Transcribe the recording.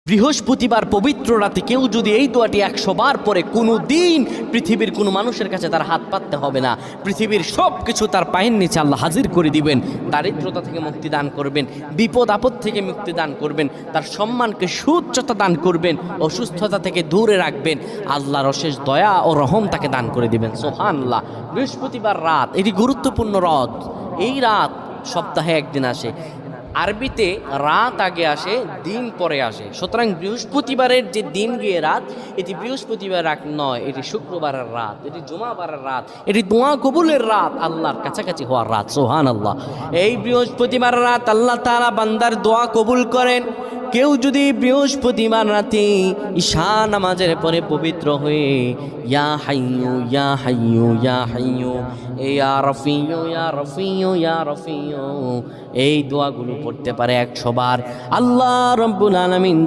বৃহস্পতিবার পবিত্র রাতে কেউ যদি এই দোয়াটি 100 বার পরে কোনো দিন পৃথিবীর কোনো মানুষের কাছে তার হাত পাততে হবে না। পৃথিবীর সব কিছু তার পায়ের নিচে আল্লাহ হাজির করে দিবেন। দারিদ্রতা থেকে মুক্তি দান করবেন, বিপদ আপদ থেকে মুক্তি দান করবেন, তার সম্মানকে সুউচ্চতা দান করবেন, অসুস্থতা থেকে দূরে রাখবেন। আল্লাহর অশেষ দয়া ও রহম তাকে দান করে দিবেন। সুবহানাল্লাহ। বৃহস্পতিবার রাত এটি গুরুত্বপূর্ণ রাত। এই রাত সপ্তাহে একদিন আসে। আরবিতে রাত আগে আসে, দিন পরে আসে। সুতরাং বৃহস্পতিবারের যে দিন গিয়ে রাত, এটি বৃহস্পতিবার রাত নয়, এটি শুক্রবারের রাত, এটি জুমাবারের রাত, এটি দোয়া কবুলের রাত, আল্লাহর কাছাকাছি হওয়ার রাত। সুবহানাল্লাহ। এই বৃহস্পতিবার রাত আল্লাহ তাআলা বান্দার দোয়া কবুল করেন। কেউ যদি বৃহস্পতিবার রাতে ঈশা নামাজের পরে পবিত্র হয়ে ইয়া হাইয়ু ইয়া হাইয়ু ইয়া হাইয়ু ইয়া রফিয়ু ইয়া রফিয়ু ইয়া রফিয়ু এই দোয়াগুলো পড়তে পারে 100 বার, আল্লাহ রাব্বুল আলামিন